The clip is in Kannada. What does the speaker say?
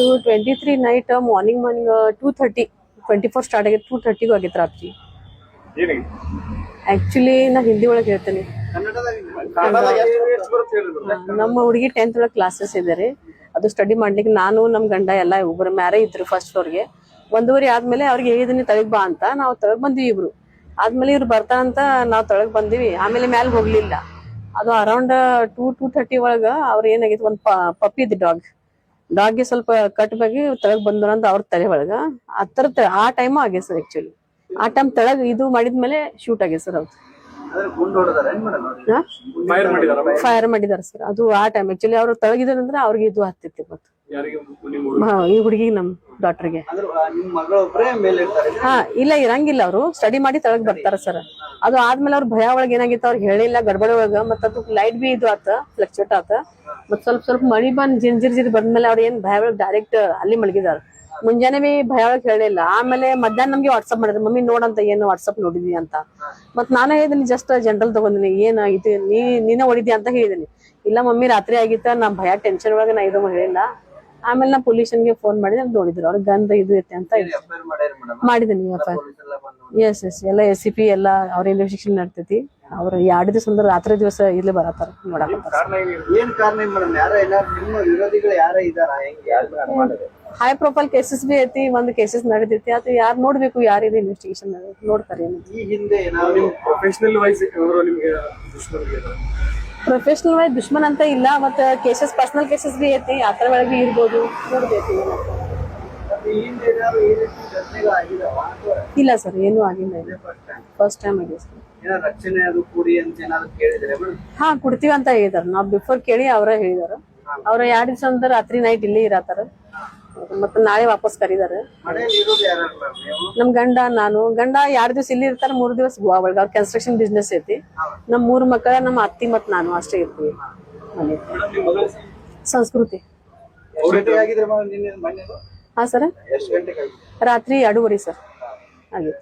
ಇದು 23 ನೈಟ್ ಮಾರ್ನಿಂಗ್ 2:30 24 ಸ್ಟಾರ್ಟ್ ಆಗಿತ್ತು 2:30 ಆಗಿತ್ತು ರಾತ್ರಿ. ಆಕ್ಚುಲಿ ನಾ ಹಿಂದಿ ಒಳಗೆ ಹೇಳ್ತೇನೆ. ನಮ್ಮ ಹುಡುಗಿ 10th ಒಳಗೆ ಕ್ಲಾಸಸ್ ಇದಾರೆ. ಅದು ಸ್ಟಡಿ ಮಾಡ್ಲಿಕ್ಕೆ ನಾನು ನಮ್ ಗಂಡ ಎಲ್ಲ ಒಬ್ಬರು ಮ್ಯಾರೇಜ್ ಇದ್ರು ಫಸ್ಟ್ ಫ್ಲೋರ್ಗೆ. 1:30 ಆದ್ಮೇಲೆ ಅವ್ರಿಗೆ ಹೇಳಿದೀನಿ ತಳಗ್ ಬಾ ಅಂತ. ನಾವು ತಳಗ್ ಬಂದಿವಿ ಇಬ್ರು. ಆದ್ಮೇಲೆ ಇವ್ರು ಬರ್ತಾರಂತ ನಾವ್ ತಳಗ್ ಬಂದಿವಿ. ಆಮೇಲೆ ಮ್ಯಾಲ ಹೋಗ್ಲಿಲ್ಲ. ಅದು ಅರೌಂಡ್ 2:30 ಒಳಗ ಅವ್ರ ಏನಾಗಿತ್ತು ಒಂದ್ ಪಪ್ಪಿ ಇದ್ ಡಾಗ್ಗೆ ಸ್ವಲ್ಪ ಕಟ್ ಬಗ್ಗೆ ತಳಗ್ ಬಂದ್ರ ಅಂತ ಅವ್ರ ತಲೆ ಒಳಗ ಆ ಟೈಮ್ ಆಗ್ಯ ಸರ್. ಆಕ್ಚುಲಿ ಆ ಟೈಮ್ ತಳಗ್ ಇದು ಮಾಡಿದ್ಮೇಲೆ ಶೂಟ್ ಆಗ್ಯ ಸರ್. ಅವ್ರು ಫೈರ್ ಮಾಡಿದಾರ ಸರ್. ಅದು ಆ ಟೈಮ್ ಆಕ್ಚುಲಿ ಅವ್ರು ತಳಗಿದಾರಂದ್ರೆ ಅವ್ರಿಗೆ ಇದು ಹತ್ತಿತ್ತು ಮತ್ತೆ ಈ ಹುಡುಗಿ ನಮ್ ಡಾಕ್ಟರ್ಗೆ. ಹಾ ಇಲ್ಲ ಇರಂಗಿಲ್ಲ. ಅವ್ರು ಸ್ಟಡಿ ಮಾಡಿ ತಳಗ್ ಬರ್ತಾರ ಸರ್. ಅದು ಆದ್ಮೇಲೆ ಅವ್ರ ಭಯ ಒಳಗೆ ಏನಾಗಿತ್ತು ಅವ್ರಿಗೆ ಹೇಳಿಲ್ಲ ಗಡ್ಬಡಿ ಒಳಗ. ಮತ್ತ ಅದು ಲೈಟ್ ಬಿ ಇದು ಆತ ಫ್ಲಕ್ಚುಯೇಟ್ ಆತ. ಮತ್ ಸ್ವಲ್ಪ ಮಳಿ ಬಂದ್ ಜಿರ್ ಬಂದ್ಮೇಲೆ ಅವ್ರ ಏನ್ ಭಯ ಒಳಗ್ ಡೈರೆಕ್ಟ್ ಅಲ್ಲಿ ಮಲಗಿದಾರ. ಮುಂಜಾನೆ ಬಿ ಭಯ ಒಳಗ್ ಹೇಳಿಲ್ಲ. ಆಮೇಲೆ ಮಧ್ಯಾಹ್ನ ನಮ್ಗೆ ವಾಟ್ಸ್ಆಪ್ ಮಾಡಿದ್ರು ಮಮ್ಮಿ ನೋಡಂತ ಏನು ವಾಟ್ಸ್ಆಪ್ ನೋಡಿದ್ವಿ ಅಂತ. ಮತ್ ನಾನೇ ಹೇಳಿದೀನಿ ಜಸ್ಟ್ ಜನರಲ್ ತಗೊಂಡಿನಿ ಏನ್ ಇದು ನೀನೇ ಹೊಡಿದ್ಯಾ ಅಂತ ಹೇಳಿದೀನಿ. ಇಲ್ಲ ಮಮ್ಮಿ ರಾತ್ರಿ ಆಗಿತ್ತ ನಾ ಭಯ ಟೆನ್ಷನ್ ಒಳಗ ನಾ ಇದು ಹೇಳಿಲ್ಲ. ಆಮೇಲೆ ನಾ ಪೊಲೀಸನ್ಗೆ ಫೋನ್ ಮಾಡಿದ್ರೆ ಅಂತ ನೋಡಿದ್ರು ಅವ್ರ ಗಂಧ ಇದು ಐತೆ ಅಂತ ಮಾಡಿದೀನಿ. ಎಸ್ ಎಲ್ಲ SCP ಎಲ್ಲ ಅವ್ರ ಇನ್ವೆಸ್ಟಿಗೇಷನ್ ನಡ್ತೈತಿ. ಅವ್ರ 2 ದಿವಸ ಅಂದ್ರೆ ರಾತ್ರಿ ದಿವಸ ಇಲ್ಲಿ ಬರತ್ತಾರ ನೋಡಕ್. ಹೈ ಪ್ರೊಫೈಲ್ ಕೇಸಸ್ ಬಿ ಐತಿ. ಒಂದ್ ಕೇಸಸ್ ನಡೀತೈತಿ. ಅದು ಯಾರು ನೋಡ್ಬೇಕು ಯಾರಿದೆ ಇನ್ವೆಸ್ಟಿಗೇಷನ್ ನೋಡ್ತಾರೆ. ಪ್ರೊಫೆಷನಲ್ ವೈಸ್ ದುಶ್ಮನ್ ಅಂತ ಇಲ್ಲ. ಮತ್ತ ಕೇಸಸ್ ಪರ್ಸನಲ್ ಕೇಸಸ್ ಬಿ ಐತಿ. ಆತರ ಒಳಗೆ ಇರ್ಬೋದು ನೋಡ್ಬೇಕು. ಇಲ್ಲ ಸರ್ ಏನು ಆಗಿಲ್ಲ. ಫಸ್ಟ್ ಟೈಮ್ ಆಗಿದೆ ಸರ್. ಹಾ ಕೊಡ್ತೀವಿ ಅಂತ ಹೇಳಿದಾರ. ನಾವ್ ಬಿಫೋರ್ ಕೇಳಿ ಅವ್ರ ಹೇಳಿದಾರ. ಅವ್ರ 2 ದಿವಸ ಅಂದ್ರೆ ರಾತ್ರಿ ನೈಟ್ ಇಲ್ಲಿ ಇರತ್ತಾರ. ಮತ್ತ ನಾಳೆ ವಾಪಸ್ ಕರೀದಾರ. ನಮ್ ಗಂಡ ನಾನು ಗಂಡ 2 ದಿವಸ ಇಲ್ಲಿ ಇರ್ತಾರ. 3 ದಿವಸ ಗೋವಾ ಒಳಗ ಅವ್ರ ಕನ್ಸ್ಟ್ರಕ್ಷನ್ ಬಿಸ್ನೆಸ್ ಐತಿ. ನಮ್ 3 ಮಕ್ಕಳ ನಮ್ಮ ಅತ್ತಿ ಮತ್ ನಾನು ಅಷ್ಟೇ ಇರ್ತೀವಿ ಮನೆ. ಸಂಸ್ಕೃತಿ. ಹಾ ಸರ್ ರಾತ್ರಿ 2:30 ಸರ್ ಹಾಗೆ.